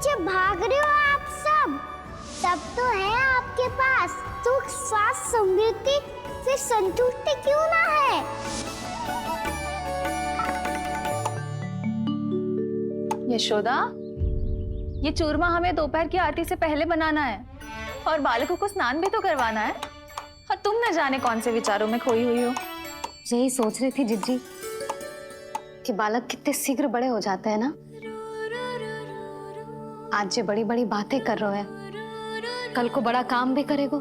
पीछे भाग रहे हो आप सब? तब तो है आपके पास सुख स्वास्थ्य समृद्धि से संतुष्टि क्यों ना है? यशोदा, ये चूरमा हमें दोपहर की आरती से पहले बनाना है और बालकों को स्नान भी तो करवाना है। और तुम न जाने कौन से विचारों में खोई हुई हो। यही सोच रही थी जिज्जी कि बालक कितने शीघ्र बड़े हो जाते हैं ना। आज जो बड़ी बड़ी बातें कर रहे हैं, कल को बड़ा काम भी करेगो,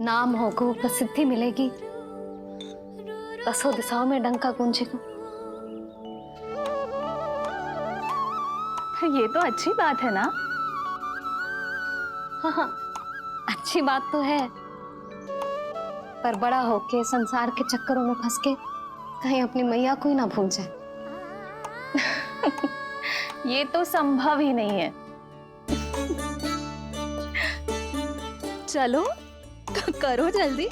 नाम होगो, प्रसिद्धि मिलेगी, दसों दिशाओं में डंका गूंजेगा। ये तो अच्छी बात है ना। हाँ, अच्छी बात तो है, पर बड़ा होके संसार के चक्करों में फंस के कहीं अपनी मैया को ही ना भूल जाए। ये तो संभव ही नहीं है। चलो करो जल्दी।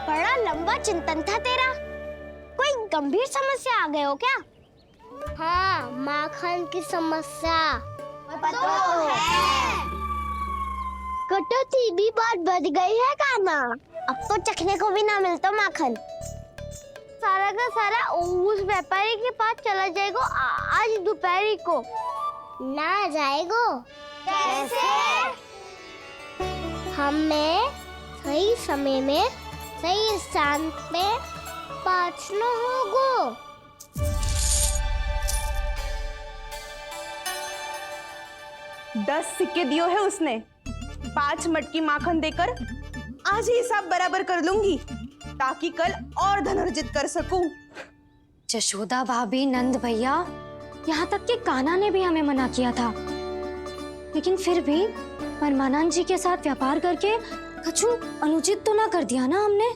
बड़ा लंबा चिंतन था तेरा। कोई गंभीर समस्या आ गए हो क्या? हाँ, माखन की समस्या तो है। कटौती भी बहुत बढ़ गई है कान्हा। अब तो चखने को भी ना मिलता माखन। सारा का सारा उस व्यापारी के पास चला जाएगा आज दोपहर को। ना जाएगो? कैसे? हमें सही समय में सही स्थान पे पहुंचना होगा। 10 सिक्के दियो है उसने। 5 मटकी माखन देकर आज ही हिसाब बराबर कर लूंगी ताकि कल और धन अर्जित कर सकूं। जशोदा भाभी, नंद भैया, यहाँ तक कि कान्हा ने भी हमें मना किया था, लेकिन फिर भी परमानंद जी के साथ व्यापार करके कछु अनुचित तो ना कर दिया ना हमने?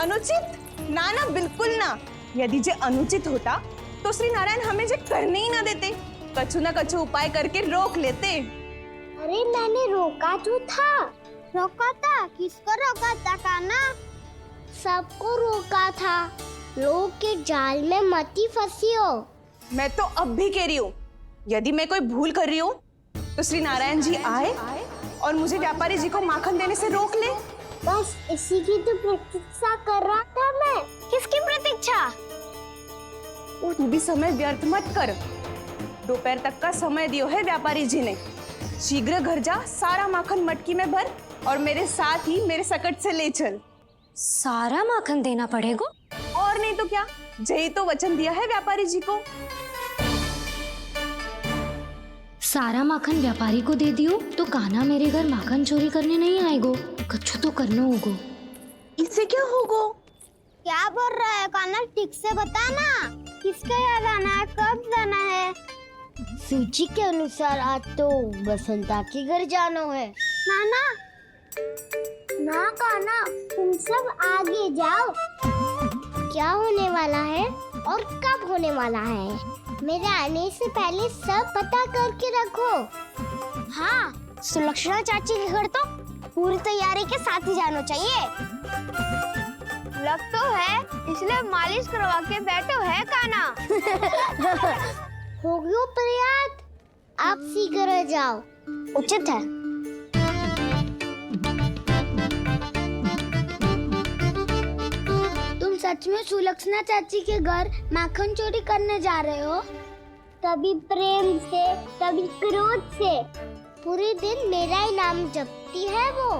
अनुचित? ना ना, बिल्कुल ना। यदि जे अनुचित होता तो श्री नारायण हमें जे करने ही ना देते, कछु ना कछु उपाय करके रोक लेते। अरे मैंने रोका तो था। रोका था? किसको रोका था कान्हा? सबको रोका था। लोग के जाल में मत ही फंसी हो। मैं तो अब भी कह रही हूँ, यदि मैं कोई भूल कर रही हूँ तो श्री नारायण जी आए और मुझे व्यापारी जी को माखन देने से रोक ले। बस इसी की तो प्रतीक्षा कर रहा था मैं। किसकी प्रतीक्षा? तू भी समय व्यर्थ मत कर। दोपहर तक का समय दियो है व्यापारी जी ने। शीघ्र घर जा, सारा माखन मटकी में भर और मेरे साथ ही मेरे सकट से ले चल। सारा माखन देना पड़ेगा? और नहीं तो क्या, यही तो वचन दिया है व्यापारी जी को। सारा माखन व्यापारी को दे दियो तो कान्हा मेरे घर माखन चोरी करने नहीं आएगो। कछु तो करना होगो। इससे क्या होगो? क्या बोल रहा है कान्हा? ठीक से बता ना। किसका यहाँ जाना है, कब जाना है? सूची के अनुसार आज तो बसंता के घर जाना है। नाना, ना कान्हा, तुम सब आगे जाओ। क्या होने वाला है और कब होने वाला है, मेरे आने से पहले सब पता करके रखो। हाँ, सुलक्षणा चाची के घर तो पूरी तैयारी के साथ ही जाना चाहिए। लग तो है, इसलिए मालिश करवा के बैठो है कान्हा। हो गयो प्रयास, आप शीघ्र जाओ, उचित है। तुम सच में सुलक्षणा चाची के घर माखन चोरी करने जा रहे हो? कभी प्रेम से, कभी क्रोध से, पूरे दिन मेरा ही नाम जपती है वो।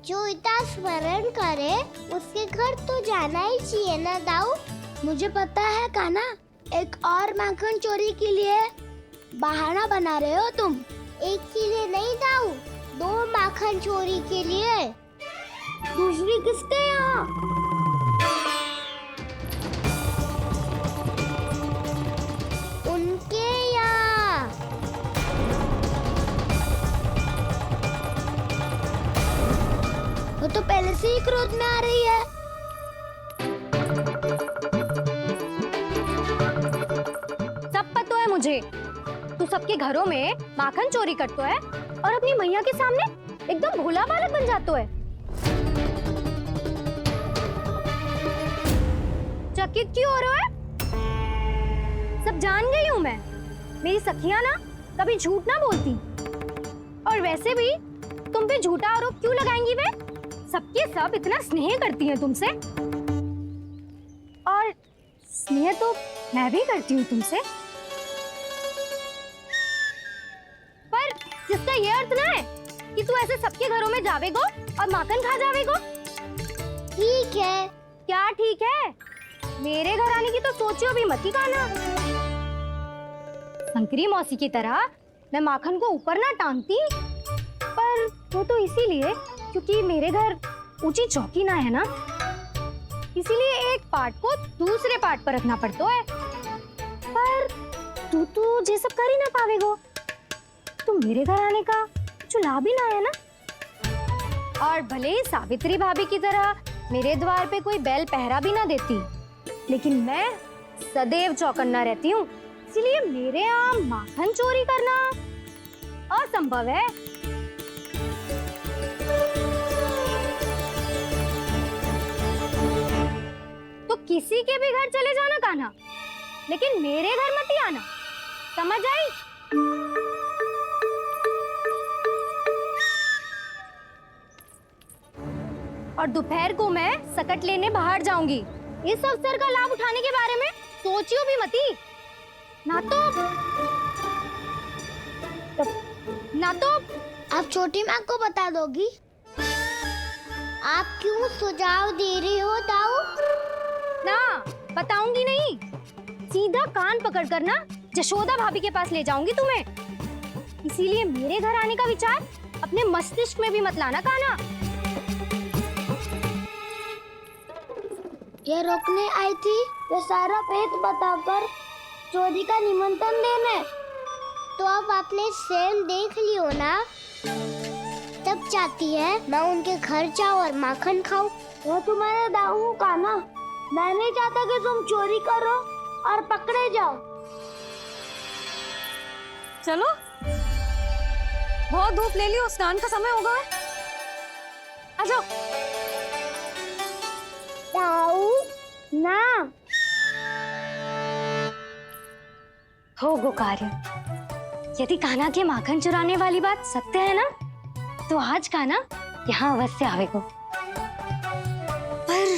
जो इतना स्मरण करे उसके घर तो जाना ही चाहिए ना दाऊ। मुझे पता है कान्हा, एक और माखन चोरी के लिए बहाना बना रहे हो तुम। एक के लिए नहीं दाऊ, 2 माखन चोरी के लिए। दूसरी किसके यहाँ? उनके यहाँ। वो तो पहले से ही क्रोध में आ रही है। सब पता है मुझे, तू सबके घरों में माखन चोरी करतो है और अपनी मैया के सामने एकदम भोला बालक बन जातो है। चकित क्यों हो रहे हो? सब जान गई हूँ मैं। मेरी सखियां ना कभी झूठ ना बोलती। और वैसे भी तुम पे झूठा आरोप क्यों लगाएंगी वे? सबके सब इतना स्नेह करती हैं तुमसे। और स्नेह तो मैं भी करती हूँ तुमसे। पर इसका ये अर्थ ना है कि तू ऐसे सबके घरों में जावेगो और माखन खा जावेगो। ठीक है। क्या ठीक है? मेरे घर आने की तो सोचियो भी मत ही काना। शंकरी मौसी की तरह मैं माखन को ऊपर ना टांगती, पर वो तो इसीलिए क्योंकि मेरे घर ऊंची चौकी ना है ना, इसीलिए एक पार्ट को दूसरे पार्ट पर रखना पड़ता है। पर तू तो ये सब कर ही ना पावेगो, तो मेरे घर आने का कुछ लाभ ही ना है ना। और भले ही सावित्री भाभी की तरह मेरे द्वार पे कोई बैल पहरा भी ना देती, लेकिन मैं सदैव चौकन्ना रहती हूँ, इसीलिए मेरे यहाँ माखन चोरी करना असंभव है। तो किसी के भी घर चले जाना कान्हा, लेकिन मेरे घर मत ही आना, समझ आई? और दोपहर को मैं सकट लेने बाहर जाऊंगी। इस अवसर का लाभ उठाने के बारे में सोचियो भी मती। ना तो आप छोटी माँ को बता दोगी? आप क्यों सुझाव दे रही हो दाऊ? ना बताऊंगी नहीं, सीधा कान पकड़ कर ना जशोदा भाभी के पास ले जाऊंगी तुम्हें। इसीलिए मेरे घर आने का विचार अपने मस्तिष्क में भी मत लाना कान्हा। ये रोकने आई थी ये सारा पेट बताकर चोरी का निमंत्रण देने। तो अब आपने सेल देख लियो ना, तब चाहती है मैं उनके घर जाऊँ और माखन खाऊं। वो तुम्हारे दाऊ का ना, मैं नहीं चाहता कि तुम चोरी करो और पकड़े जाओ। चलो, बहुत धूप ले लियो, स्नान का समय होगा। आ जाओ। दाऊ ना हो गो कार्य। यदि कान्हा के माखन चुराने वाली बात सत्य है ना, तो आज कान्हा यहाँ अवश्य आवेगो। पर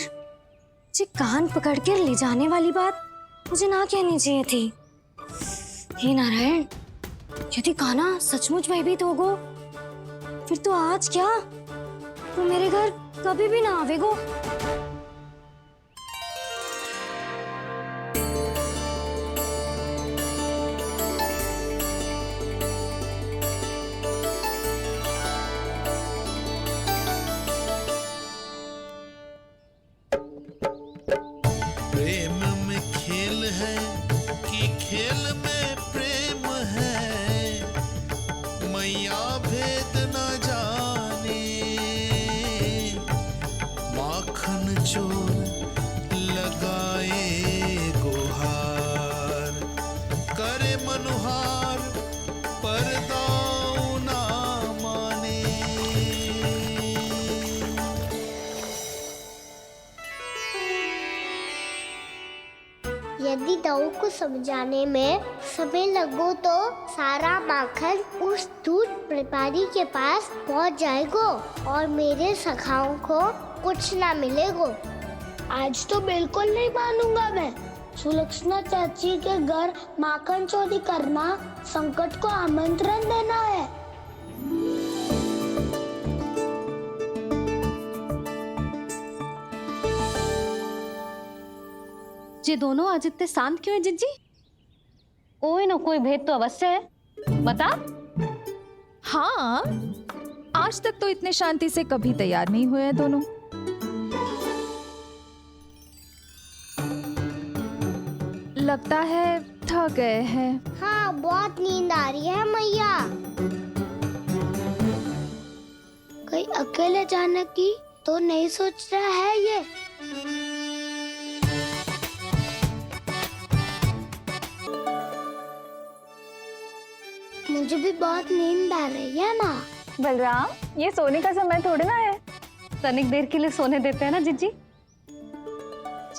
जी कान पकड़ कर ले जाने वाली बात मुझे ना कहनी चाहिए थी। हे नारायण, यदि कान्हा सचमुच भयभीत होगो, फिर तो आज क्या, तो मेरे घर कभी भी ना आवेगो। प्रेम में खेल है कि खेल में प्रेम है, मैया भेद न जाने। माखन चोर लगाए गुहार, करे मनुहार पर दाऊ ना माने। यदि दाऊ को समझाने में समय लगो तो सारा माखन उस दूध व्यापारी के पास पहुंच जाएगो और मेरे सखाओं को कुछ ना मिलेगो। आज तो बिल्कुल नहीं मानूंगा मैं। सुलक्षणा चाची के घर माखन चोरी करना संकट को आमंत्रण देना है। ये दोनों आज इतने शांत क्यों है जिज्जी? कोई ना कोई भेद तो अवश्य है, बता। हाँ, आज तक तो इतने शांति से कभी तैयार नहीं हुए हैं दोनों। लगता है थक गए हैं। हाँ, बहुत नींद आ रही है मैया। कहीं अकेले जाने की तो नहीं सोच रहा है ये? मुझे भी बहुत नींद आ रही है माँ। बलराम, ये सोने का समय थोड़े ना है। तनिक देर के लिए सोने देते हैं ना जिज्जी।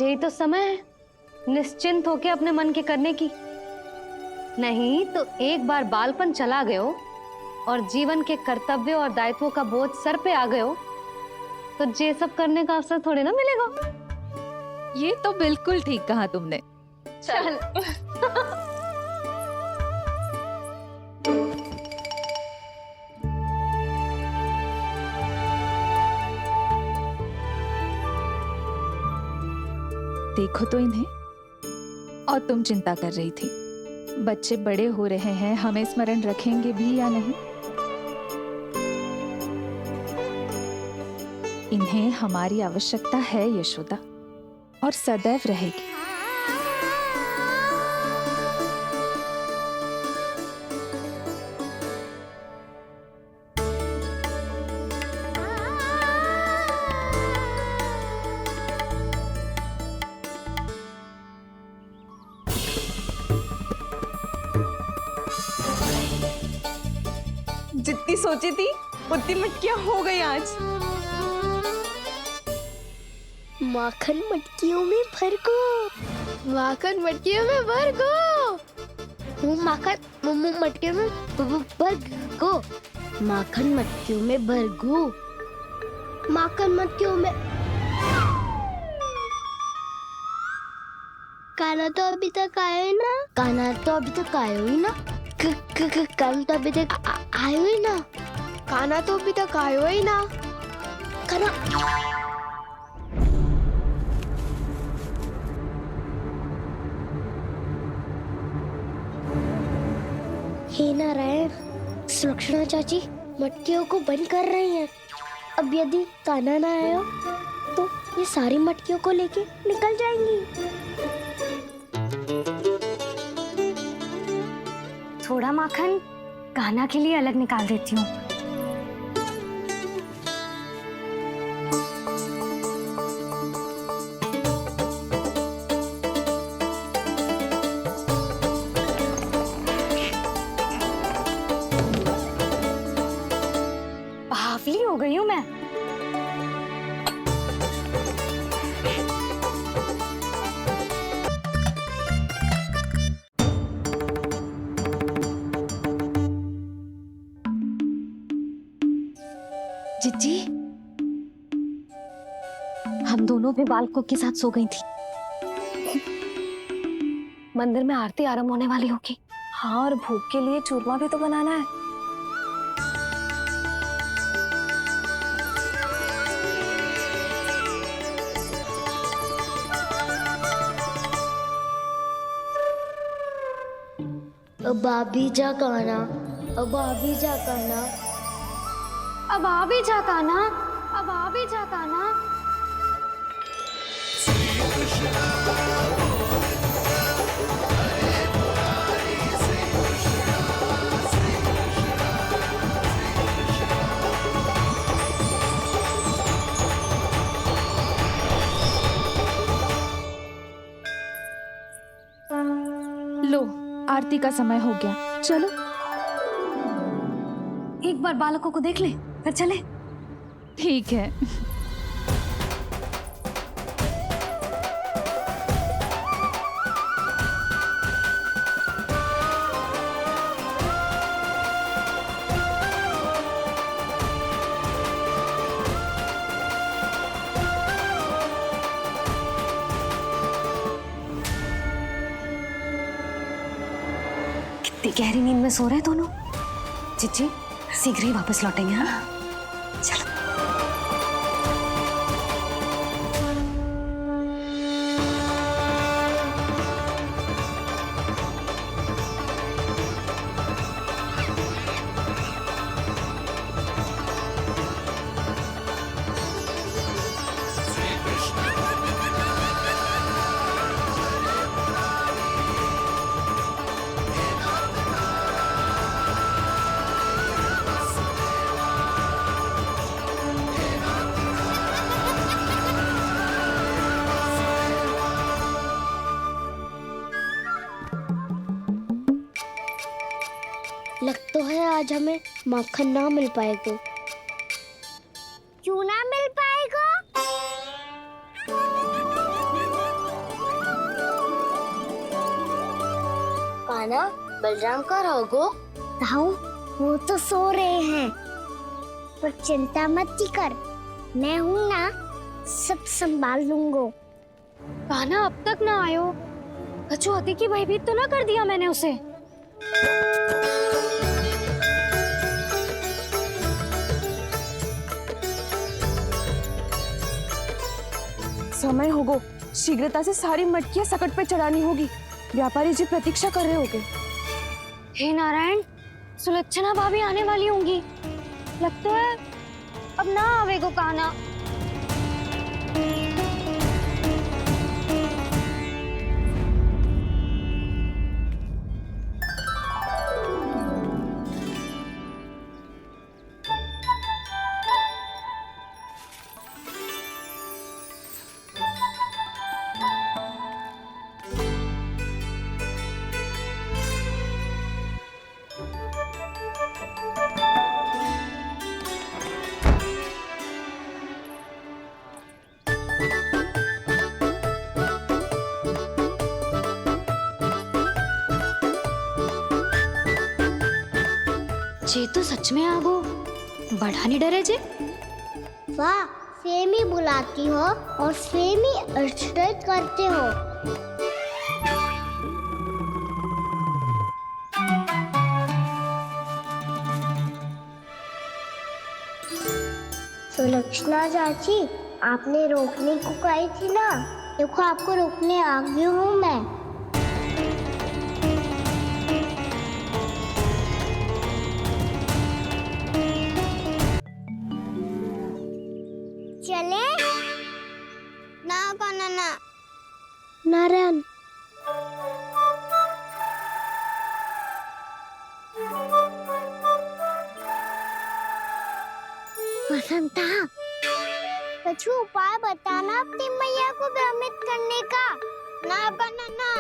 यही तो समय है निश्चिंत होके अपने मन के करने की। नहीं तो एक बार बालपन चला गयो और जीवन के कर्तव्यों और दायित्वों का बोझ सर पे आ गयो तो ये सब करने का अवसर थोड़े ना मिलेगा। ये तो बिल्कुल ठीक कहा तुमने। चल देखो तो इन्हें। और तुम चिंता कर रही थी बच्चे बड़े हो रहे हैं, हमें स्मरण रखेंगे भी या नहीं। इन्हें हमारी आवश्यकता है यशोदा, और सदैव रहेगी। जितनी सोची थी उतनी मटकियां हो गई आज। माखन मटकियों में भर को, माखन मटकियों में भर को, माखन मटकियों में भर को, माखन मटकियों में भर को, माखन मटकियों में। काना तो अभी तक आया ही ना, काना तो अभी तक आया ही ना, काना तो अभी तक आयो ही ना, काना तो अभी तक आयो ही ना, काना। हे नारायण, सुलक्षणा चाची मटकियों को बंद कर रही हैं। अब यदि काना ना आया तो ये सारी मटकियों को लेके निकल जाएंगी। थोड़ा माखन कान्हा के लिए अलग निकाल देती हूँ। बावली हो गई हूँ मैं। जिज्जी, हम दोनों भी बालकों के साथ सो गई थी। मंदिर में आरती आरंभ होने वाली होगी। हाँ, और भोग के लिए चूरमा भी तो बनाना है। अब आ भी जा काना, अब आ भी जा काना, अब आ भी जा कान्हा, अब आ भी जा कान्हा। लो, आरती का समय हो गया, चलो। एक बार बालकों को देख ले, फिर चले। ठीक है। कितनी गहरी नींद में सो रहे हैं दोनों। जिज्जी शीघ्र ही वापस लौटेंगे। हाँ चलो। लग तो है आज हमें माखन ना मिल पाएगा। क्यों ना मिल पाएगा? कान्हा बलराम का रहोगो? ताऊ वो तो सो रहे हैं, पर चिंता मत कर, मैं हूँ ना, सब संभाल लूंगो। कान्हा अब तक ना आयो, कछु अति की भयभीत तो ना कर दिया मैंने उसे? समय होगो, शीघ्रता से सारी मटकियां सकट पे चढ़ानी होगी। व्यापारी जी प्रतीक्षा कर रहे होंगे। हे नारायण, सुलक्षणा भाभी आने वाली होंगी। लगता है अब ना आवेगो कान्हा। जे तो सच में आगो, बड़ा नहीं डरे जे। वाह, सेम ही बुलाती हो और सेम ही अर्चना करते हो। सुलक्षणा चाची, आपने रोकने को कही थी ना, देखो आपको रोकने आ गई हूँ मैं। चले ना कान्हा ना। नारायण, वसंता, कुछ उपाय बताना अपनी मैया को भ्रमित करने का। ना कान्हा ना।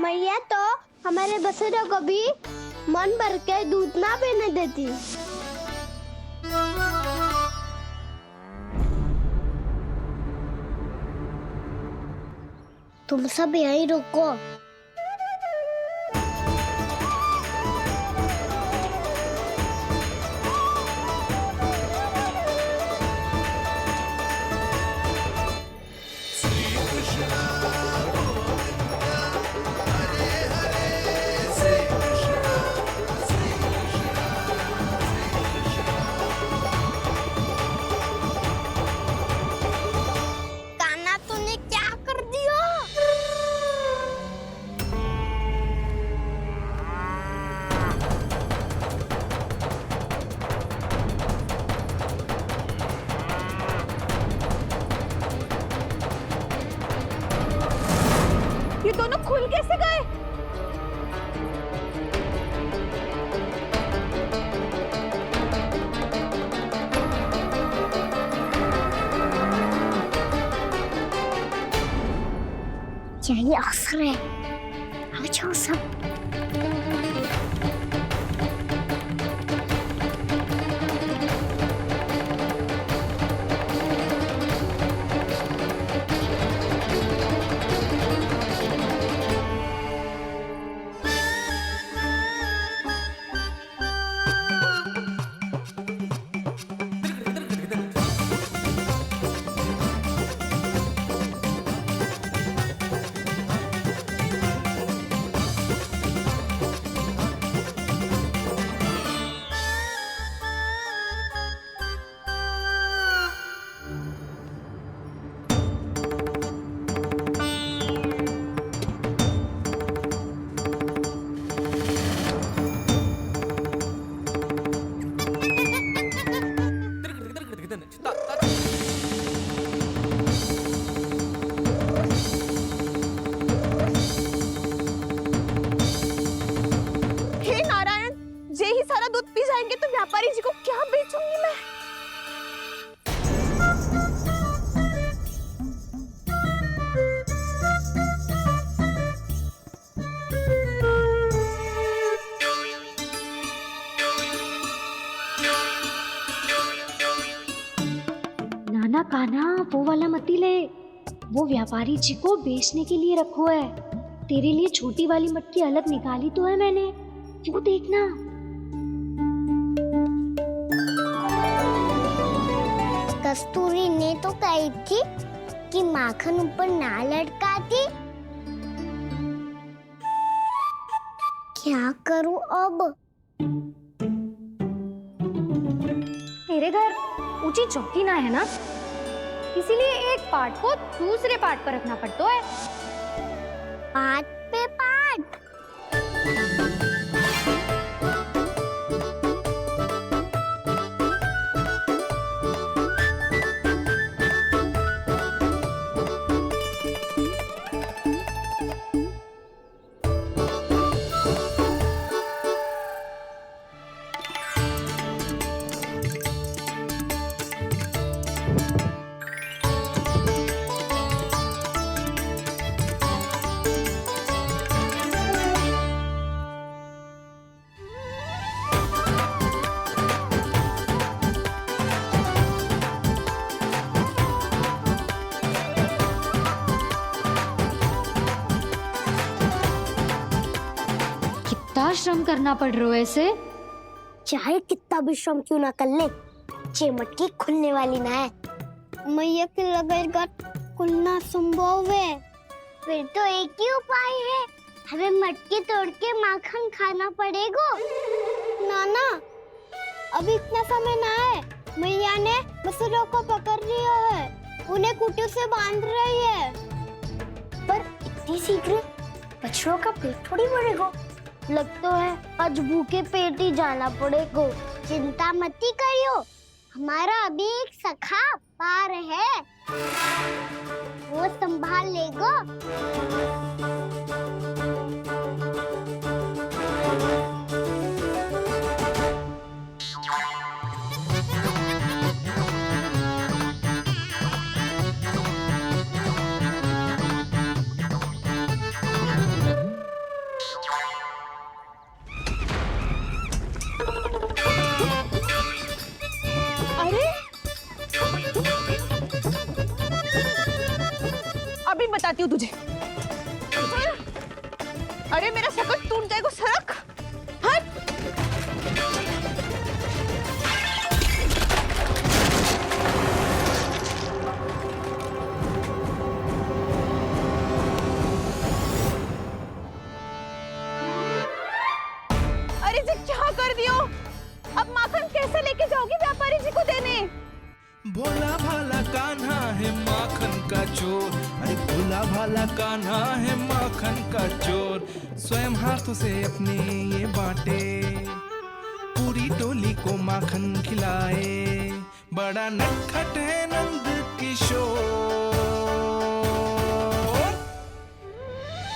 मैया तो हमारे बसेरों को भी मन भर के दूध ना पीने देती। तुम सब यहीं रुको। कान्हा, तूने क्या कर दिया? ये दोनों खुल कैसे गए? यही अवसर है, आ जाओ सब। व्यापारी जी को क्या बेचूंगी मैं? नाना कान्हा वो वाला मती ले, वो व्यापारी जी को बेचने के लिए रखो है। तेरे लिए छोटी वाली मटकी अलग निकाली तो है मैंने, वो देखना। कस्तूरी ने तो कही थी कि माखन ऊपर ना लटकाती। क्या करूं अब? मेरे घर ऊंची चौकी ना है ना, इसीलिए एक पार्ट को दूसरे पार्ट पर रखना पड़ता है। पार्ट पे पार्ट। कितना श्रम करना पड़ रहा है इसे। चाहे कितना भी श्रम क्यों ना कर ले, ये मटकी खुलने वाली ना है। मैया के लगेगा खुलना संभव है। फिर तो एक ही उपाय है, हमें मटकी तोड़ के माखन खाना पड़ेगा। नाना, अभी इतना समय ना है। मैया ने बछड़ों को पकड़ लिया है, उन्हें खूंटों से बांध रही है। पर इतनी शीघ्र बछड़ों का पेट थोड़ी भरेगा। लगता है आज भूखे पेट ही जाना पड़ेगा। चिंता मत करियो, हमारा अभी एक सखा पार है, वो संभाल लेगा। अभी बताती हूँ तुझे। अरे मेरा शकट टूट जाएगा, सरक हट। अरे जी क्या कर दियो? अब माखन कैसे लेके जाओगी व्यापारी जी को देने? भोला भाला कान्हा है माखन का चोर, अरे भोला भाला कान्हा है माखन का चोर। स्वयं हाथों से अपने ये बांटे, पूरी टोली को माखन खिलाए। बड़ा नटखट है नंद किशोर।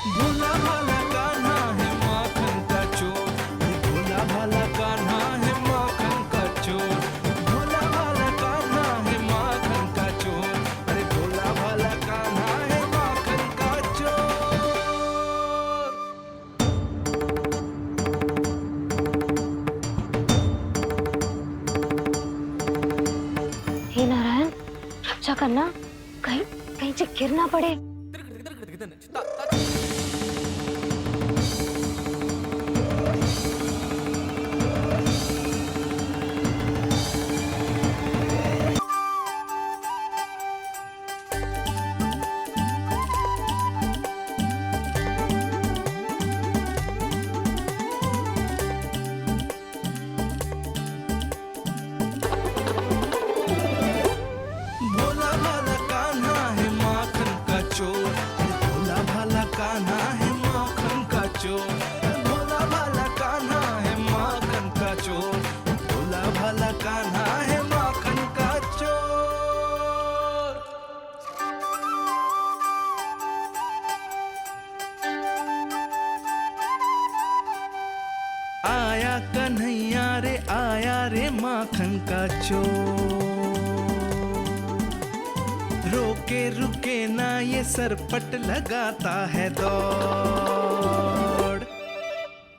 भोला भाला कान्हा है माखन का चोर, अरे भोला भाला कान्हा है माखन का चोर। भोला भाला कान्हा है माखन का चोर, अरे भोला भाला कान्हा है माखन का चोर। हे नारायण, रक्षा करना, कहीं कहीं से गिर ना पड़े। भोला भाला कान्हा है माखन का चोर, अरे भोला भाला कान्हा है माखन का चोर। भोला भाला कान्हा है माखन का चोर, भोला भाला कान्हा है माखन का चोर। आया कन्हैया रे आया रे माखन का चोर। रोके रुके ना ये सरपट लगाता है दौड़।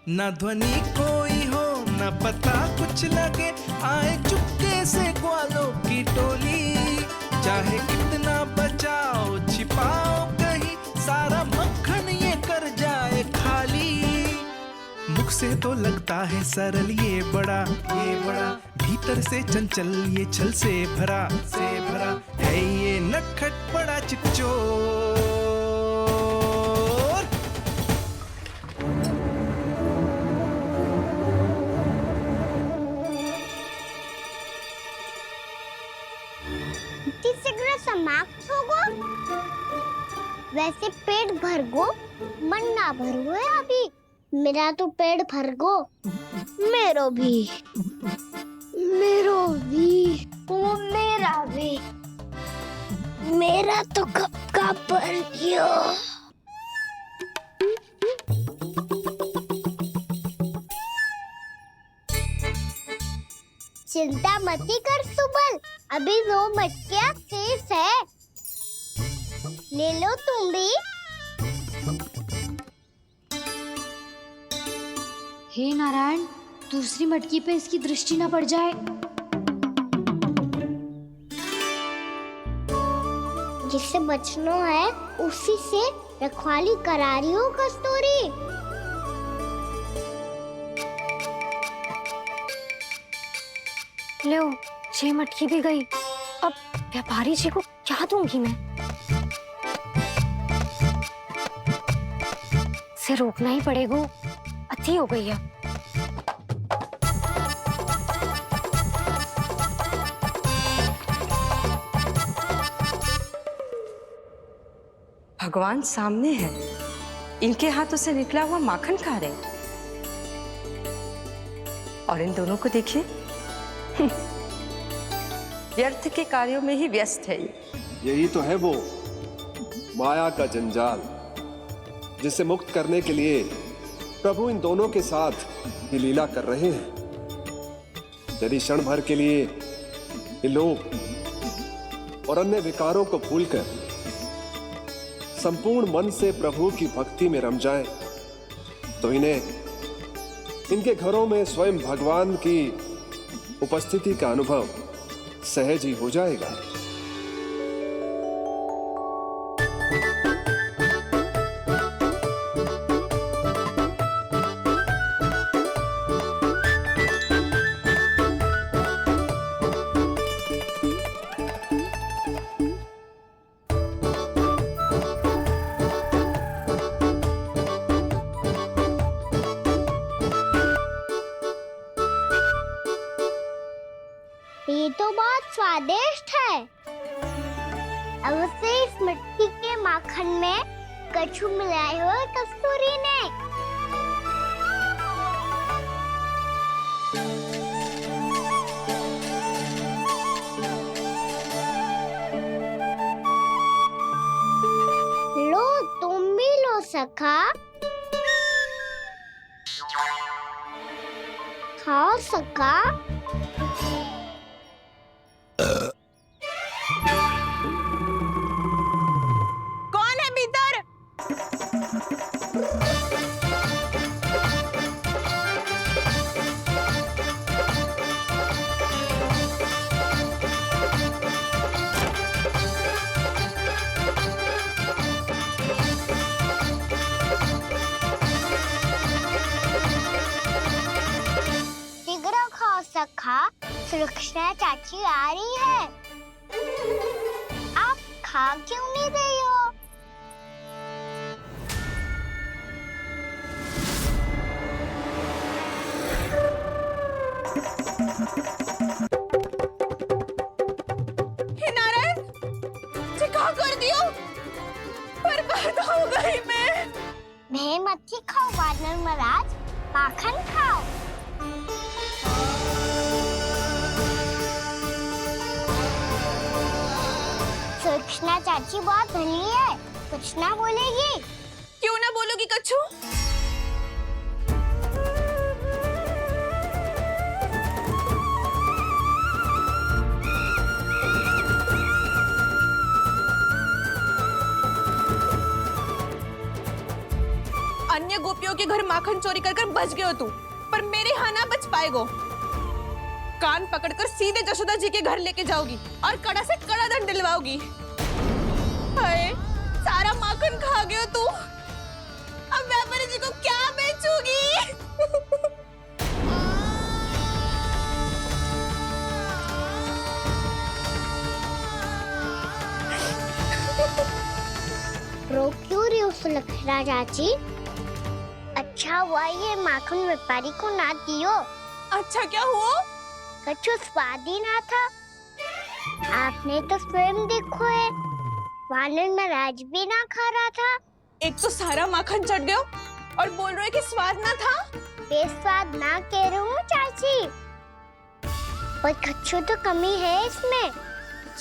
ना ध्वनि कोई हो ना पता कुछ लगे, आए चुपके से ग्वालों की टोली। चाहे कितना बचाओ छिपा से तो लगता है सरल ये बड़ा भीतर से चंचल ये छल से भरा है ये नटखट बड़ा चिकचोर। सिगरेट समाप्त हो गो, वैसे पेट भर गो, मन ना भर गो है अभी। मेरा तो पेट भर गो, मेरो भी, ओ मेरा भी, मेरा तो कब का भर गया। चिंता मती कर सुबल, अभी 2 मटकियाँ शेष है, ले लो तुम भी। हे नारायण, दूसरी मटकी पे इसकी दृष्टि न पड़ जाए। जिससे बचना है उसी से रखवाली करा रही हो कस्तूरी। लो, 6 मटकी भी गई। अब व्यापारी जी को क्या दूंगी मैं? इसे रोकना ही पड़ेगा, अति हो गई है। भगवान सामने है, इनके हाथों से निकला हुआ माखन खा रहे, और इन दोनों को देखिए व्यर्थ के कार्यों में ही व्यस्त है। यही तो है वो माया का जंजाल, जिसे मुक्त करने के लिए प्रभु इन दोनों के साथ ये लीला कर रहे हैं। यदि क्षण भर के लिए ये लोग और अन्य विकारों को भूलकर संपूर्ण मन से प्रभु की भक्ति में रम जाएं, तो इनके घरों में स्वयं भगवान की उपस्थिति का अनुभव सहज ही हो जाएगा। ये तो बहुत स्वादिष्ट है। अवश्य इस मिट्टी के माखन में कछु मिलाए हो कस्तूरी ने। लो, तुम भी लो सखा, खाओ सखा। कौन है भीतर? शीघ्र खाओ सखा, सुलक्षणा चाची आ रही है। आप खा क्यों नहीं रही हो? हे नारायण, क्या कर दियो? बर्बाद हो गई मैं। भय मत खाओ वानर महाराज, माखन खाओ। सुलक्षणा चाची बहुत भली है, कुछ ना बोलेगी। क्यों ना बोलोगी कच्छू? अन्य गोपियों के घर माखन चोरी कर बच गए हो तू, पर मेरे यहाँ ना बच पाएगो। कान पकड़कर सीधे जशोदा जी के घर लेके जाओगी और कड़ा से कड़ा दंड दिलवाओगी। हाय, सारा माखन खा गए हो तू। अब व्यापारी जी को क्या बेचोगी? नखरा चाची। अच्छा हुआ ये माखन व्यापारी को ना दियो। अच्छा क्या हुआ? कछु स्वाद ही ना था। आपने तो स्वयं देखो है, वानर महाराज भी ना खा रहा था। एक तो सारा माखन चढ़ गयो और बोल रहे कि स्वाद ना था। बेस्वाद ना कह रही हूँ चाची, पर कछु तो कमी है इसमें।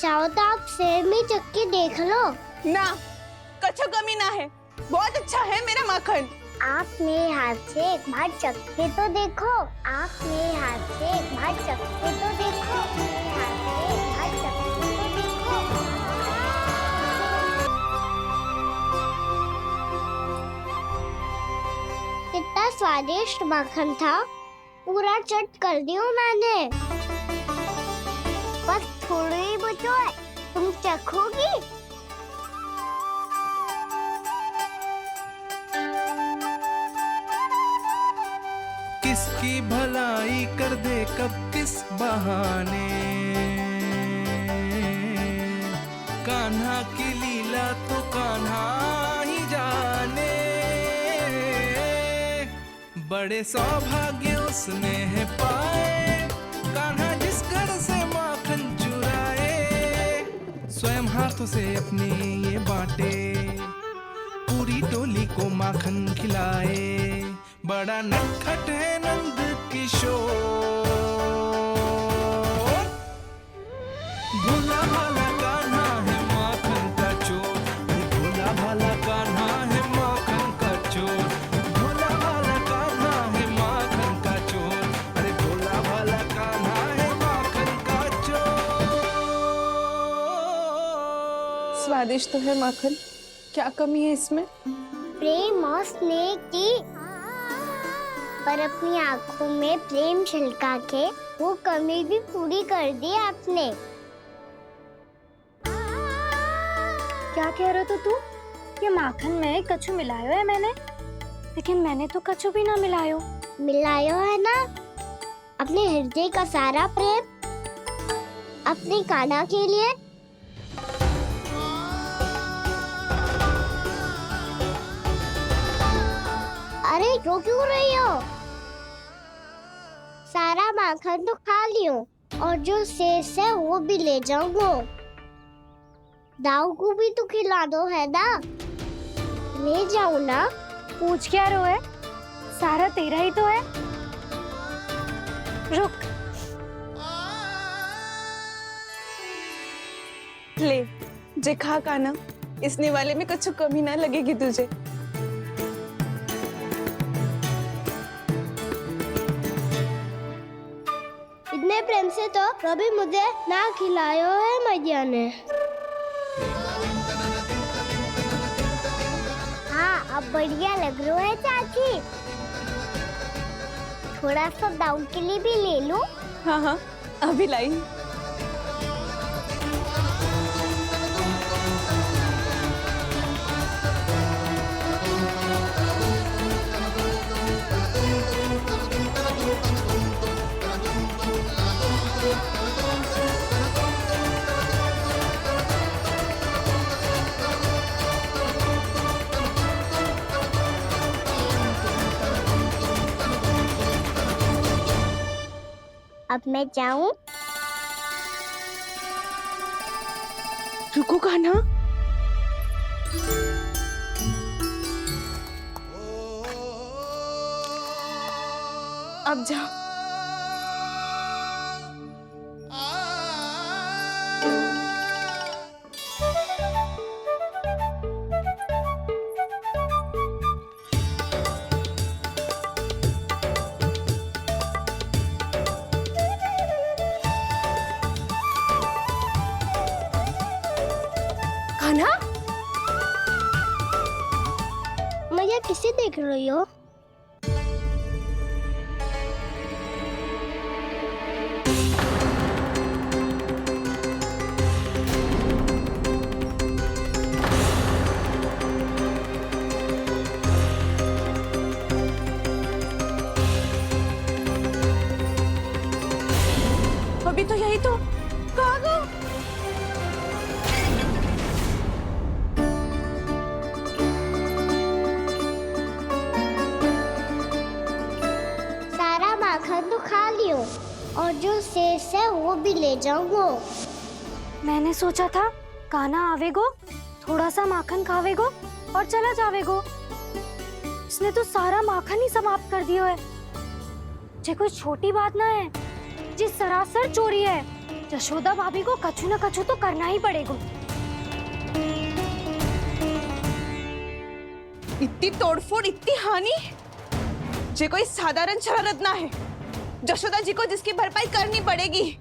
चाहो तो आप सेब में चक्की देख लो। ना, कछु कमी ना है, बहुत अच्छा है मेरा माखन। आप मेरे हाथ से एक बार चक्के तो देखो। आप मेरे हाथ से एक बार चक्के तो देखो। मेरे हाथ से एक बार चक्के तो देखो। कितना स्वादिष्ट माखन था, पूरा चट कर दिया मैंने। बस थोड़ी ही बचो है, तुम चखोगी? किसकी भलाई कर दे कब किस बहाने, कान्हा की लीला तो कान्हा ही जाने। बड़े सौभाग्य उसने है पाए, कान्हा जिस घर से माखन चुराए। स्वयं हाथों से अपने ये बांटे, पूरी टोली को माखन खिलाए। बड़ा नटखट है नंद किशोर, भोला भाला कान्हा है माखन का चोर। भोला भाला कान्हा है माखन का चोर। भोला भाला कान्हा है माखन का चोर। अरे भोला भाला कान्हा है माखन का चोर। स्वादिष्ट तो है माखन, क्या कमी है इसमें? प्रेम और स्नेह की, पर अपनी आंखों में प्रेम छलका के वो कमी भी पूरी कर दी आपने। क्या कह रहे हो तू? ये माखन में कछु मिलायो है मैंने, लेकिन मैंने तो कछु भी ना मिलायो। मिलायो है ना अपने हृदय का सारा प्रेम अपनी कान्हा के लिए। अरे रो क्यों रही हो? सारा माखन तो खा लियो और जो शेष है वो भी ले जाऊंगा। दाऊ को भी तो खिला दो है ना, ले जाओ ना। पूछ क्या रो है, सारा तेरा ही तो है। रुक, ले जे खा कान्हा, इसने वाले में कुछ कमी ना लगेगी तुझे। इतने प्रेम से तो कभी मुझे ना खिलायो है मैया ने। हाँ अब बढ़िया लग रहा है चाची। थोड़ा सा दाऊ के लिए भी ले लूं? हाँ हाँ, अभी लाई। अब मैं जाऊं? रुको कान्हा, अब जा। कान्हा, मैया किसे देख रही हो? अभी तो यही तो। कहाँ गो? भी ले जाऊंगो। मैंने सोचा था काना आवेगो, थोड़ा सा माखन खावेगो और चला जावेगो। इसने तो सारा माखन ही समाप्त कर दिया है। ये कोई छोटी बात ना है, जी सरासर चोरी है। यशोदा भाभी को कछु न कछु तो करना ही पड़ेगा। इतनी तोड़फोड़, इतनी हानि, ये कोई साधारण शरारत ना है। यशोदा जी को जिसकी भरपाई करनी पड़ेगी।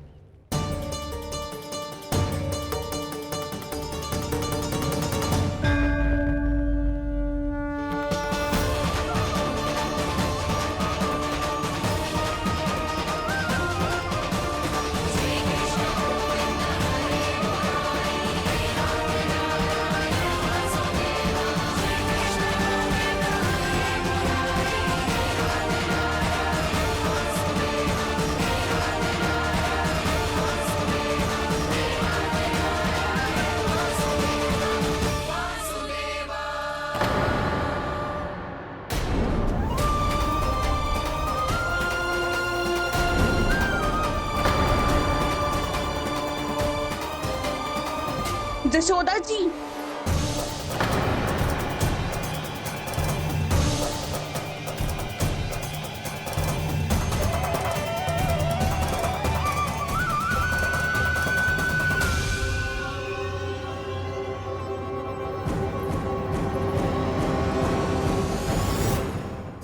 यशोदा जी,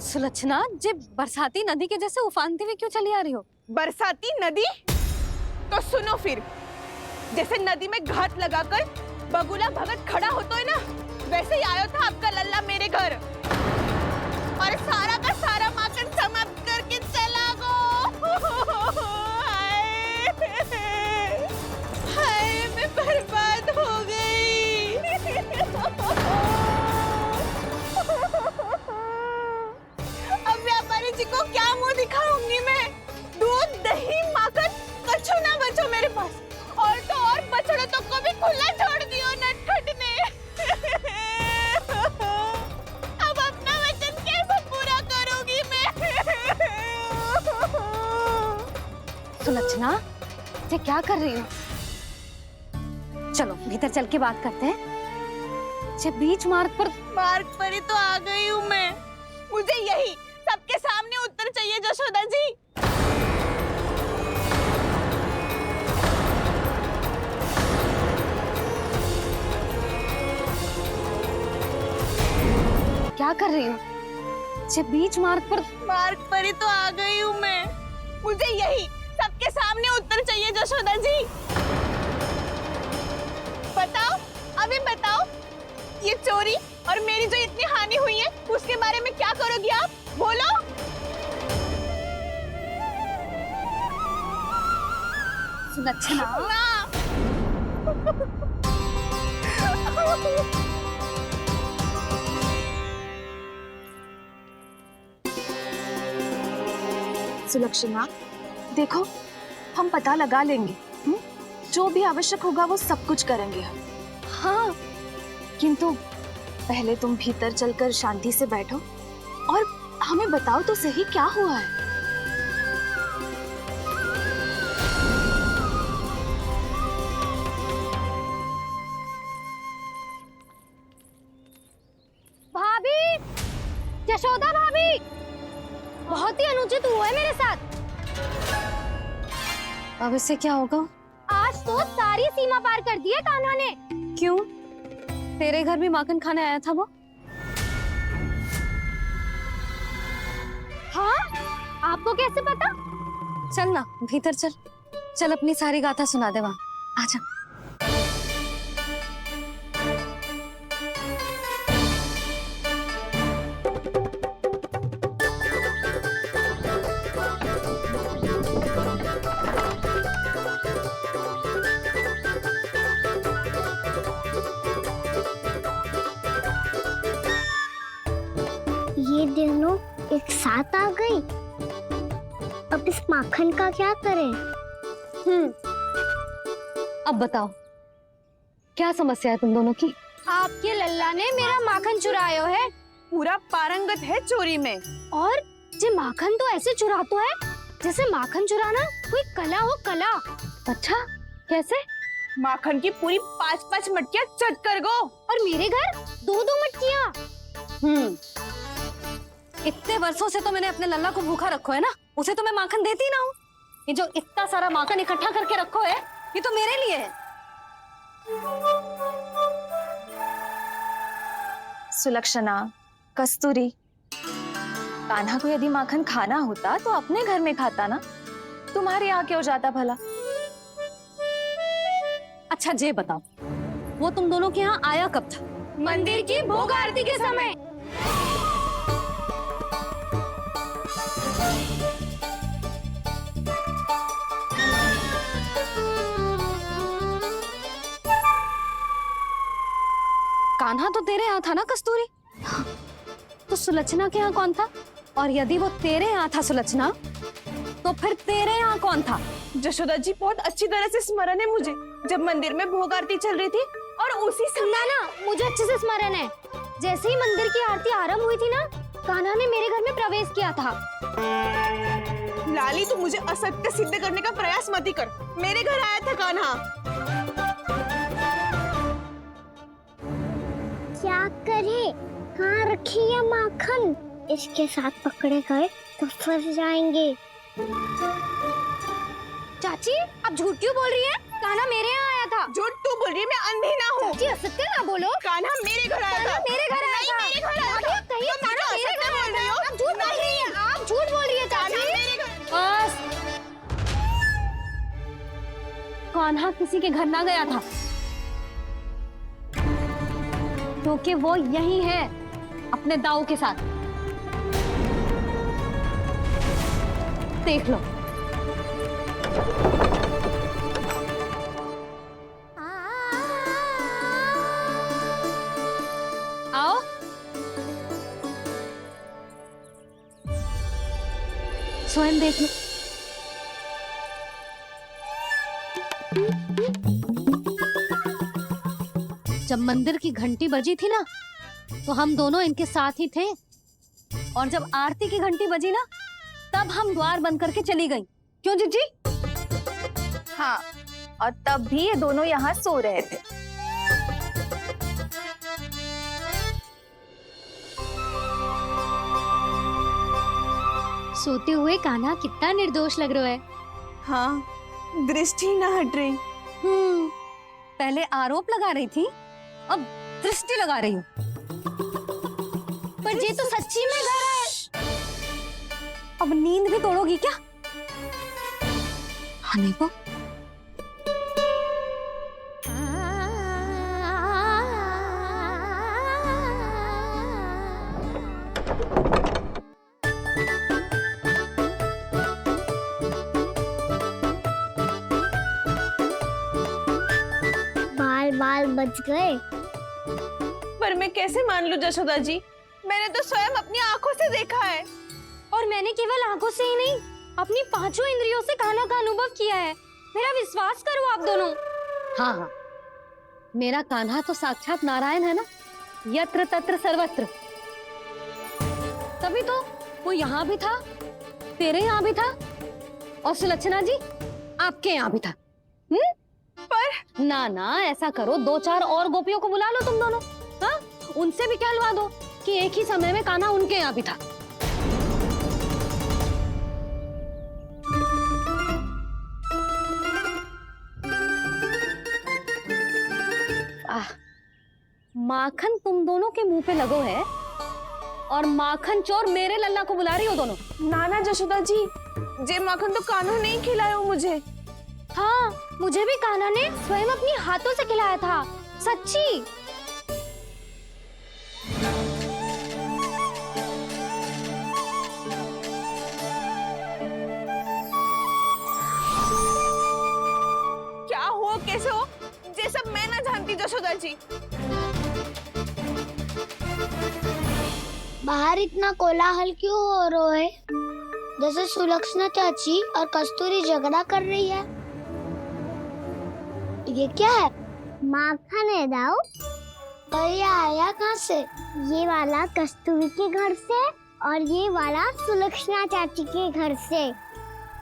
सुलक्षणा, जे बरसाती नदी के जैसे उफानते हुए क्यों चली आ रही हो? बरसाती नदी? तो सुनो फिर, जैसे नदी में घाट लगाकर बगुला भगत खड़ा होता है ना, वैसे ही आया था आपका लल्ला मेरे घर और सारा का सारा माखन समाप्त करके चला गो। हाय, मैं बर्बाद हो गई। अब व्यापारी जी को क्या मुंह दिखाऊंगी मैं? दूध, दही, माखन कछु ना बचो मेरे पास। और तो और बछड़ों को भी खुला छोड़ दियो नटखट ने। अब अपना वचन कैसे पूरा करूंगी मैं? सुलक्षणा, ये क्या कर रही हो? चलो भीतर चल के बात करते हैं। ये बीच मार्ग पर ही तो आ गई हूँ मैं। मुझे यही सबके सामने उत्तर चाहिए यशोदा जी। क्या कर रही हो? ये बीच मार्ग पर ही तो आ गई हूँ मैं। मुझे यही सबके सामने उत्तर चाहिए यशोदा जी। बताओ, अभी बताओ, ये चोरी और मेरी जो इतनी हानि हुई है उसके बारे में क्या करोगी आप? बोलो। सुलक्षणा, सुलक्षणा, देखो, हम पता लगा लेंगे। जो भी आवश्यक होगा वो सब कुछ करेंगे हम। हाँ, किंतु पहले तुम भीतर चलकर शांति से बैठो और हमें बताओ तो सही क्या हुआ है। भाभी, यशोदा भाभी, बहुत ही अनुचित हुआ है मेरे साथ। अब इससे क्या होगा? आज तो सारी सीमा पार कर दी है कान्हा ने। क्यों? तेरे घर भी माखन खाने आया था वो? हाँ? आपको कैसे पता? चल ना भीतर चल, चल अपनी सारी गाथा सुना दे वहां। आजा। ये दोनों एक साथ आ गई। अब इस माखन का क्या करें? अब बताओ, क्या समस्या है तुम दोनों की? आपके लल्ला ने मेरा माखन चुरायो है। पूरा पारंगत है चोरी में। और जे माखन तो ऐसे चुरातो है जैसे माखन चुराना कोई कला हो, कला। अच्छा, कैसे? माखन की पूरी 5-5 मटकियां चट कर गो। और मेरे घर 2-2 मटकियां। इतने वर्षों से तो मैंने अपने लल्ला को भूखा रखो है ना, उसे तो मैं माखन देती ना हूँ। ये जो इतना सारा माखन इकट्ठा करके रखो है, ये तो मेरे लिए है। सुलक्षणा, कस्तूरी, कान्हा को यदि माखन खाना होता तो अपने घर में खाता ना, तुम्हारे यहाँ क्यों जाता भला? अच्छा ये बताओ, वो तुम दोनों के यहाँ आया कब था? मंदिर की भोग आरती के समय। कान्हा तो तेरे यहाँ था ना कस्तूरी? तो सुलक्षणा के यहाँ कौन था? और यदि वो तेरे यहाँ था सुलक्षणा, तो फिर तेरे यहाँ कौन था? जशोदा जी बहुत अच्छी तरह से स्मरण है मुझे, जब मंदिर में भोग आरती चल रही थी और उसी समय ना, मुझे अच्छे से स्मरण है। जैसे ही मंदिर की आरती आरंभ हुई थी ना, कान्हा ने मेरे घर में प्रवेश किया था। लाली, तू मुझे असत्य सिद्ध करने का प्रयास मत ही कर। मेरे घर आया था कान्हा। क्या करे, कहाँ रखी है माखन? इसके साथ पकड़े गए तो फंस जाएंगे। चाची, आप झूठ क्यों बोल रही हैं? कान्हा मेरे यहाँ आया था। झूठ तू बोल रही है, मैं अंधी ना हूँ। चाची असत्य ना बोलो। कान्हा मेरे घर आया था। मेरे घर आया था। मेरे घर आया था। कहिए कान्हा मेरे घर बोल रही हो? आप झूठ बोल रही हैं। आप झूठ बोल रही है चाची। बस, कान्हा किसी के घर ना गया था, क्योंकि वो यही है अपने दाऊ के साथ। देख लो। आओ। स्वयं देख लो। जब मंदिर की घंटी बजी थी ना, तो हम दोनों इनके साथ ही थे, और जब आरती की घंटी बजी ना, तब हम द्वार बंद करके चली गई। क्यों जीजी? हाँ, और तब भी ये दोनों यहाँ सो रहे थे। सोते हुए कान्हा कितना निर्दोष लग रहा है। हाँ, दृष्टि ना हट रही। पहले आरोप लगा रही थी, अब दृष्टि लगा रही हूँ। पर ये तो सच्ची में घर है। अब नींद भी तोड़ोगी क्या? हाँ नहीं को? बाल बच गए। पर मैं कैसे मान लूं जशोदा जी, मैंने तो स्वयं अपनी आंखों से देखा है। और मैंने केवल आंखों से ही नहीं, अपनी 5 इंद्रियों से कान्हा का अनुभव किया है। मेरा विश्वास करो आप दोनों। हाँ हाँ, मेरा कान्हा तो साक्षात नारायण है ना, यत्र तत्र सर्वत्र। तभी तो वो यहाँ भी था, तेरे यहाँ भी था, और सुलक्षणा जी आपके यहाँ भी था। पर ना ना, ऐसा करो, 2-4 और गोपियों को बुला लो तुम दोनों। हाँ, उनसे भी कहलवा दो कि एक ही समय में कान्हा उनके यहाँ भी था। माखन तुम दोनों के मुंह पे लगो है, और माखन चोर मेरे लल्ला को बुला रही हो दोनों। नाना जशोदा जी, जे माखन तो कान्हा नहीं खिलाया मुझे। हाँ, मुझे भी कान्हा ने स्वयं अपनी हाथों से खिलाया था, सच्ची। क्या हो, कैसे हो, ये सब मैं ना जानती जशोदा जी। बाहर इतना कोलाहल क्यों हो रहा है? जैसे सुलक्षणा चाची और कस्तूरी झगड़ा कर रही है। ये क्या है? माखन है दाऊ। और ये आया कहाँ से? ये वाला कस्तूरी के घर से और ये वाला सुलक्षणा चाची के घर से।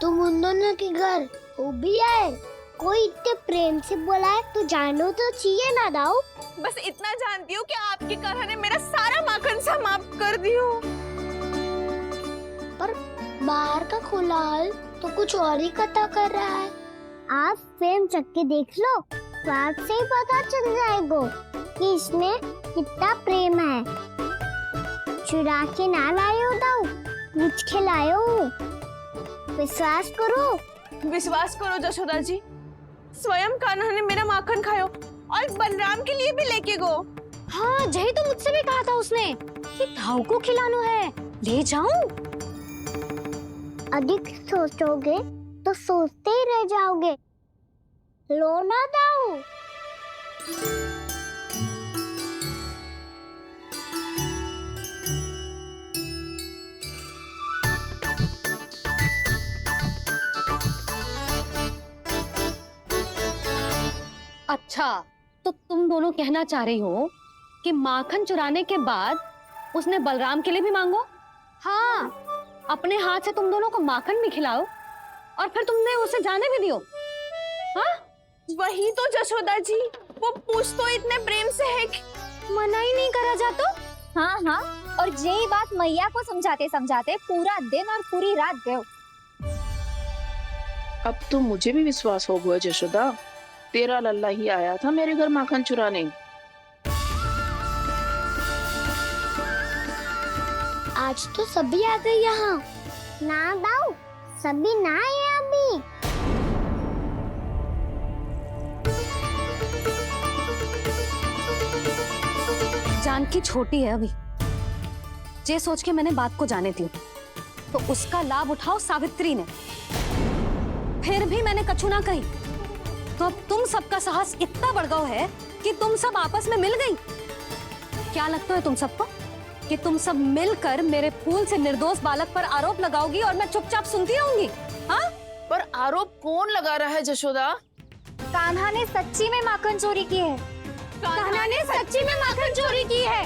तुम उन दोनों के घर वो भी आए, कोई इतने प्रेम से बुलाए तो जानो तो चाहिए ना दाऊ। बस इतना जानती हूँ कि आपकी कान्हा ने मेरा सारा माखन समाप्त कर दियो। पर बाहर का खुला हाल तो कुछ और ही कथा कर रहा है। आप फेम चख के देख लो, तो आपसे ही पता चल जाएगा कि इसमें कितना प्रेम है। चुरा के ना लायो दाऊ, पूछ के लायो। विश्वास करो जशोदा जी, स्वयं कान्हा ने मेरा माखन खायो और बलराम के लिए भी लेके गो। हाँ, यही तो मुझसे भी कहा था उसने कि दाऊ को खिलाना है, ले जाऊं। अधिक सोचोगे तो सोचते ही रह जाओगे। लो ना दाऊ। अच्छा, तो तुम दोनों कहना चाह रही हो कि माखन चुराने के बाद उसने बलराम के लिए भी मांगो? हाँ, अपने हाथ से तुम दोनों को माखन भी खिलाओ और फिर तुमने उसे जाने भी दियो। हाँ? वही तो जशोदा जी, वो पूछ तो इतने प्रेम से है कि मना ही नहीं करा जाता। हाँ हाँ, और यही बात मैया को समझाते समझाते पूरा दिन और पूरी रात गयो। अब तो मुझे भी विश्वास हो गया जशोदा, तेरा लल्ला ही आया था मेरे घर माखन चुराने। आज तो सभी आ गए यहाँ। ना दाऊ, सभी ना आए अभी। जानकी छोटी है अभी, ये सोच के मैंने बात को जाने दी, तो उसका लाभ उठाओ सावित्री ने। फिर भी मैंने कछु ना कही, तो अब तुम सबका साहस इतना बढ़ गया है कि तुम सब आपस में मिल गई। क्या लगता है तुम सबको कि तुम सब मिलकर मेरे फूल से निर्दोष बालक पर आरोप लगाओगी और मैं चुपचाप सुनती रहूंगी? हाँ? पर आरोप कौन लगा रहा है जशोदा? कान्हा ने सच्ची में माखन चोरी की है। कान्हा ने सच्ची में माखन चोरी की है,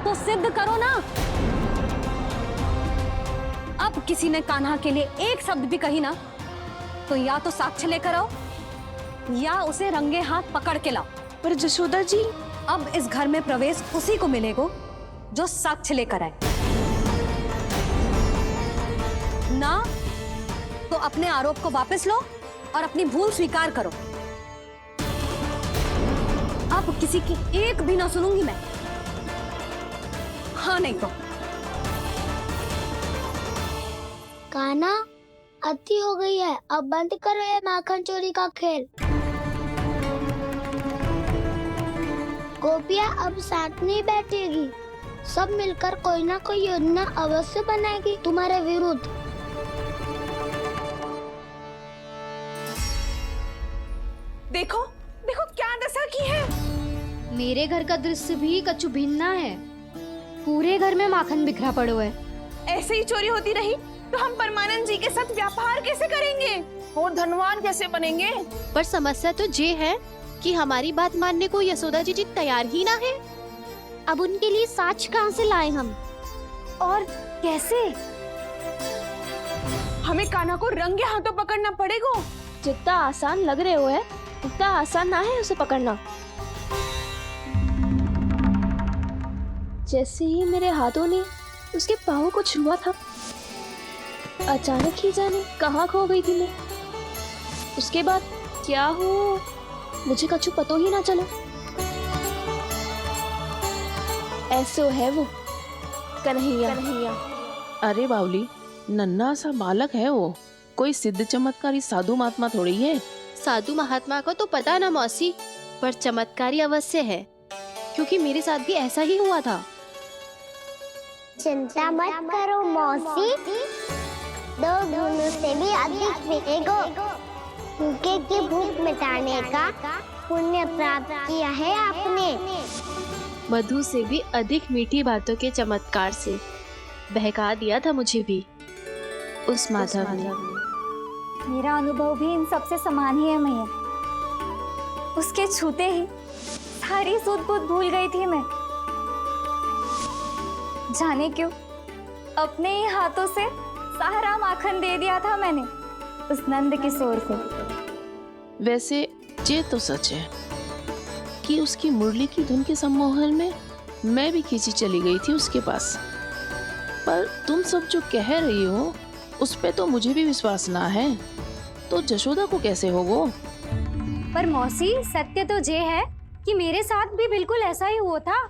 तो सिद्ध करो ना। अब किसी ने कान्हा के लिए एक शब्द भी कही ना, तो या तो साक्ष्य लेकर आओ या उसे रंगे हाथ पकड़ के लाओ। पर जशोदा जी, अब इस घर में प्रवेश उसी को मिलेगा जो साक्ष्य लेकर आए। ना तो अपने आरोप को वापस लो और अपनी भूल स्वीकार करो। अब किसी की एक भी ना सुनूंगी मैं। हाँ नहीं तो कान्हा, अति हो गई है, अब बंद करो ये माखन चोरी का खेल। गोपिया अब साथ नहीं बैठेगी, सब मिलकर कोई ना कोई योजना अवश्य बनाएगी तुम्हारे विरुद्ध। देखो देखो क्या दशा की है। मेरे घर का दृश्य भी कछु भिन्न है। पूरे घर में माखन बिखरा पड़ो है। ऐसे ही चोरी होती रही तो हम परमानंद जी के साथ व्यापार कैसे करेंगे और धनवान कैसे बनेंगे? पर समस्या तो ये है कि हमारी बात मानने को यशोदा जी तैयार ही ना है। अब उनके लिए साक्ष्य कहाँ से लाएं हम, और कैसे? हमें कान्हा को रंगे हाथों पकड़ना पड़ेगा। जितना आसान लग रहे हो है उतना आसान ना है उसे पकड़ना। जैसे ही मेरे हाथों ने उसके पाँव को छुआ था, अचानक ही जाने कहाँ खो गई थी मैं। उसके बाद क्या हो मुझे कछु पतो ही ना चला। ऐसो है वो कन्हैया। अरे बावली, नन्हा सा बालक है वो, कोई सिद्ध चमत्कारी साधु महात्मा थोड़ी है। साधु महात्मा को तो पता ना मौसी, पर चमत्कारी अवश्य है, क्योंकि मेरे साथ भी ऐसा ही हुआ था। चिंता मत करो मौसी, 2 गुणों से भी अधिक मिलेगा। भूखे की भूख मिटाने का पुण्य प्राप्त किया है आपने। मधु से भी अधिक मीठी बातों के चमत्कार से बहका दिया था मुझे भी उस माधव ने। मेरा अनुभव भी इन सबसे समान ही है मैया। उसके छूते ही सारी सूझ बूझ भूल गई थी मैं। जाने क्यों अपने ही हाथों से सारा माखन दे दिया था मैंने उस नंद किशोर को। वैसे ये तो सच है कि उसकी मुरली की धुन के सम्मोहन में मैं भी खींची चली गई थी उसके पास। पर तुम सब जो कह रही हो उस पे तो मुझे भी विश्वास ना है, तो जशोदा को कैसे हो वो? पर मौसी, सत्य तो ये है कि मेरे साथ भी बिल्कुल ऐसा ही हुआ था।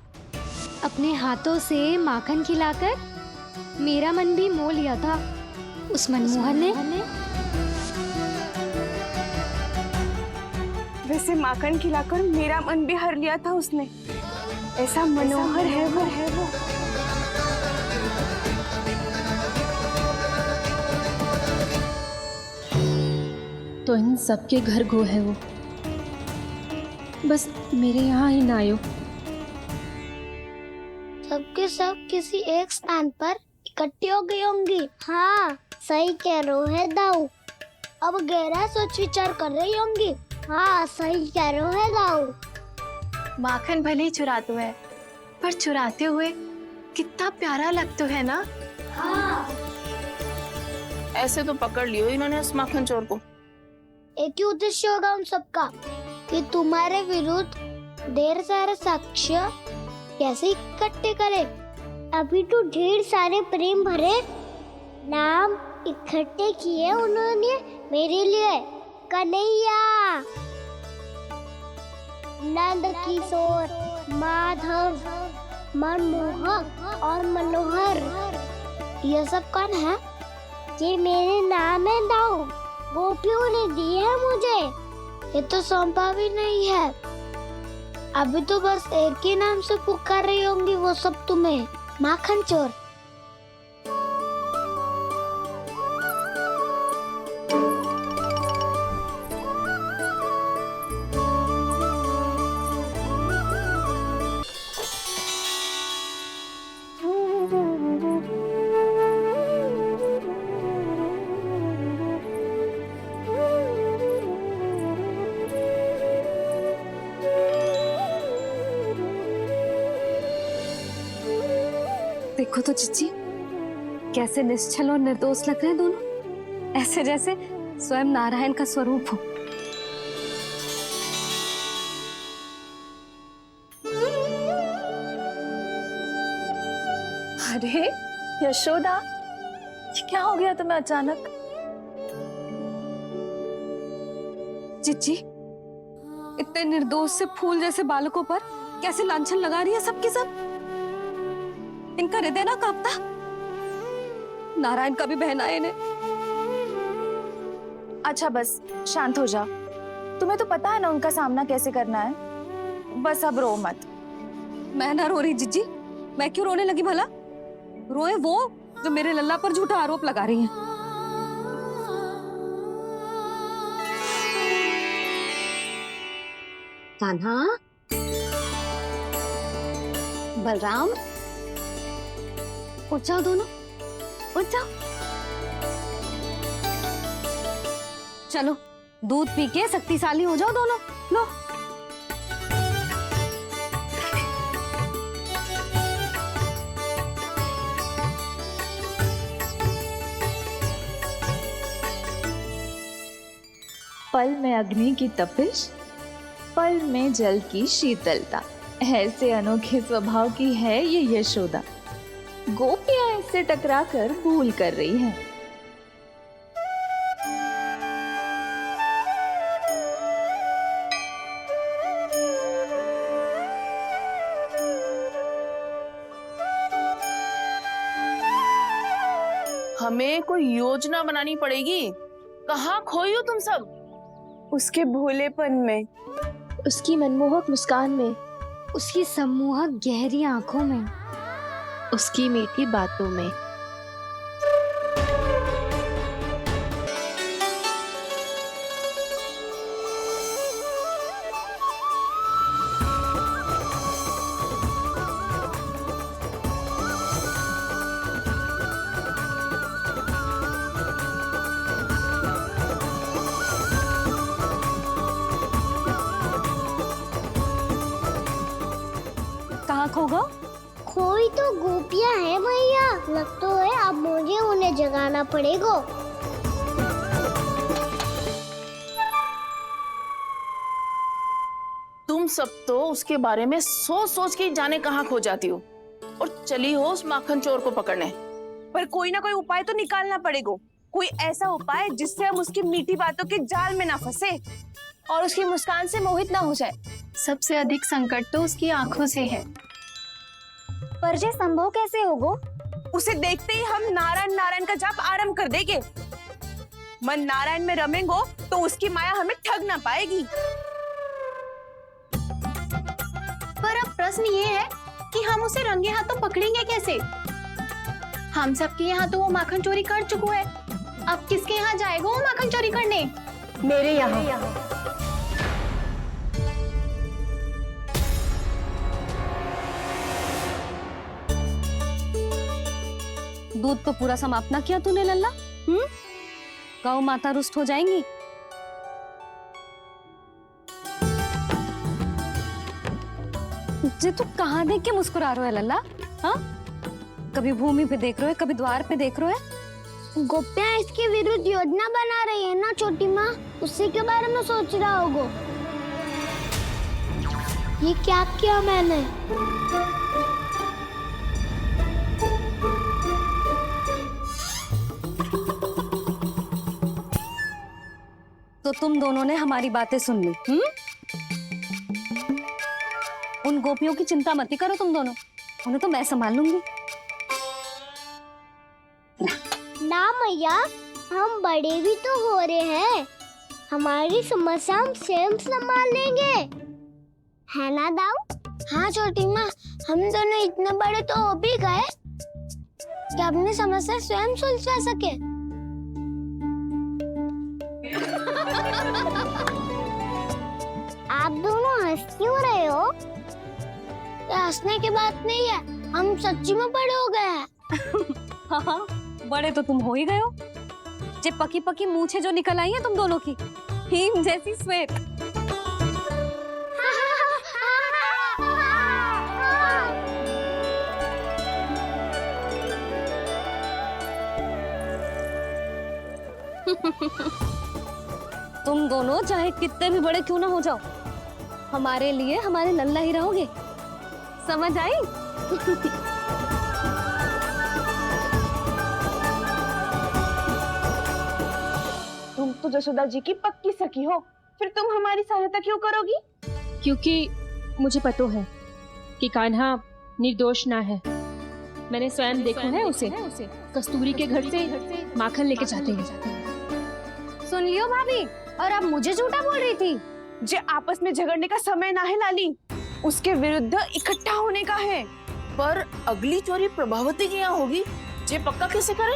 अपने हाथों से माखन खिलाकर मेरा मन भी मोह लिया था उस मनमोहन ने। वैसे माखन खिलाकर मेरा मन भी हर लिया था उसने। ऐसा मनोहर है वो। तो इन सबके घर गो है वो, बस मेरे यहाँ ही ना आयो। सबके सब किसी एक स्थान पर इकट्ठी हो गई होंगी। हाँ, सही कह रहे है दाऊ। अब गहरा सोच विचार कर रही होंगी। हाँ, सही कह रहे है दाऊ। माखन भले ही चुराते है, पर चुराते हुए कितना प्यारा लगता है ना। ऐसे तो पकड़ लियो इन्होंने उस माखन चोर को। एक ही उद्देश्य होगा उन सबका कि तुम्हारे विरुद्ध ढेर सारे साक्ष्य कैसे इकट्ठे करे। अभी तो ढेर सारे प्रेम भरे नाम इकट्ठे किए उन्होंने मेरे लिए। कन्हैया, नंद किशोर, माधव, मनमोहक और मनोहर, ये सब कौन है? ये मेरे नाम है दाऊ। गोपियों ने दी है मुझे, ये तो सौंपा भी नहीं है। अभी तो बस एक ही नाम से पुकार रही होंगी वो सब तुम्हें, माखन चोर। देखो तो चिच्ची, कैसे निश्चल और निर्दोष लग रहे हैं दोनों, ऐसे जैसे स्वयं नारायण का स्वरूप हो। अरे यशोदा, ये क्या हो गया तुम्हें अचानक? चिच्ची, इतने निर्दोष से फूल जैसे बालकों पर कैसे लांछन लगा रही है सबके सब। इनका हृदय ना कांपता? नारायण का भी बहना है इन्हें। अच्छा बस शांत हो जा। तुम्हें तो पता है ना उनका सामना कैसे करना है। बस अब रो मत। मैं ना रो रही जिज्जी, मैं क्यों रोने लगी भला? रोए वो जो मेरे लल्ला पर झूठा आरोप लगा रही हैं। कान्हा, बलराम, उठ जाओ दोनों, उठ जाओ। चलो दूध पी के शक्तिशाली हो जाओ दोनों। लो। पल में अग्नि की तपिश, पल में जल की शीतलता, ऐसे अनोखे स्वभाव की है ये यशोदा। गोपियां इससे टकराकर भूल कर रही हैं। हमें कोई योजना बनानी पड़ेगी। कहाँ खोई हो तुम सब? उसके भोलेपन में, उसकी मनमोहक मुस्कान में, उसकी सम्मोहक गहरी आंखों में, उसकी मीठी बातों में। कहाँ खो गो? कोई तो गोपियां हैं भैया, लगता है अब मुझे उन्हें जगाना पड़ेगा। तुम सब तो उसके बारे में सोच सोच के जाने कहाँ खो जाती हो और चली हो उस माखन चोर को पकड़ने। पर कोई ना कोई उपाय तो निकालना पड़ेगा, कोई ऐसा उपाय जिससे हम उसकी मीठी बातों के जाल में ना फंसे और उसकी मुस्कान से मोहित ना हो जाए। सबसे अधिक संकट तो उसकी आंखों से है। पर ये संभव कैसे होगा? उसे देखते ही हम नारायण नारायण का जाप आरंभ कर देंगे। मन नारायण में रमेंगो तो उसकी माया हमें ठग ना पाएगी। पर अब प्रश्न ये है कि हम उसे रंगे हाथों पकड़ेंगे कैसे? हम सबके यहाँ तो वो माखन चोरी कर चुका है, अब किसके यहाँ जाएगा वो माखन चोरी करने? मेरे यहाँ। दूध तो पूरा समाप्त ना किया तूने लल्ला। गौ माता रुष्ट हो जाएंगी। जे तू कहाँ देख के मुस्कुरा रहे हो लल्ला? हाँ, कभी भूमि पे देख रहे हो, कभी द्वार पे देख रहे हो। गोपियां इसके विरुद्ध योजना बना रही है ना छोटी माँ, उसी के बारे में सोच रहा होगा। ये क्या किया मैंने? तो तुम दोनों ने हमारी बातें सुन ली। उन गोपियों की चिंता मत करो तुम दोनों, उन्हें तो मैं संभाल लूंगी। ना मैया, हम बड़े भी तो हो रहे हैं, हमारी समस्या हम स्वयं संभाल लेंगे, है ना दाऊ? हाँ छोटी माँ, हम दोनों इतने बड़े तो हो भी गए कि अपनी समस्या स्वयं सुलझा सके। आप दोनों हंस क्यों रहे हो? ये हंसने की बात नहीं है, हम सच्ची में बड़े हो गए हैं। हाँ, बड़े तो तुम हो ही गए हो। जे पकी पकी मूछें जो निकल आई हैं तुम दोनों की, हिम जैसी श्वेत। तुम दोनों चाहे कितने भी बड़े क्यों ना हो जाओ, हमारे लिए हमारे लल्ला ही रहोगे, समझ आई? तुम तो जसोदा जी की पक्की सखी हो, फिर तुम हमारी सहायता क्यों करोगी? क्योंकि मुझे पता है कि कान्हा निर्दोष ना है। मैंने स्वयं देखा है उसे कस्तूरी के घर से माखन लेके जाते हैं। सुन लियो भाभी, और अब मुझे झूठा बोल रही थी। जे आपस में झगड़ने का समय ना है लाली, उसके विरुद्ध इकट्ठा होने का है। पर अगली चोरी प्रभावती की यहाँ होगी, जे पक्का कैसे करे?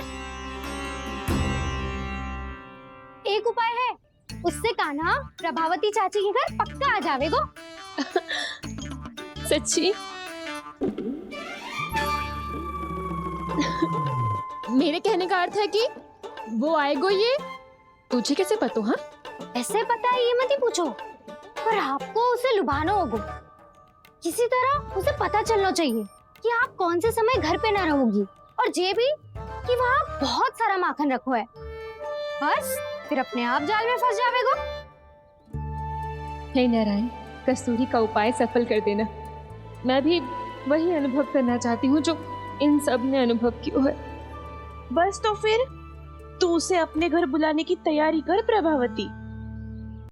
एक उपाय है, उससे कान्हा प्रभावती चाची के घर पक्का आ जावेगो। सच्ची? मेरे कहने का अर्थ है कि वो आएगो, ये तुझे कैसे पता? हाँ, ऐसे पता है ये मत ही पूछो, पर आपको उसे लुभाना होगा। किसी तरह उसे पता चलना चाहिए कि आप कौन से समय घर पे ना रहोगी, और ये भी कि वहाँ बहुत सारा माखन रखो है। बस फिर अपने आप जाल में फंस जावेगो। हे नारायण, कस्तूरी का उपाय सफल कर देना। मैं भी वही अनुभव करना चाहती हूँ जो इन सब ने अनुभव किया है। बस तो फिर तू उसे अपने घर बुलाने की तैयारी कर प्रभावती।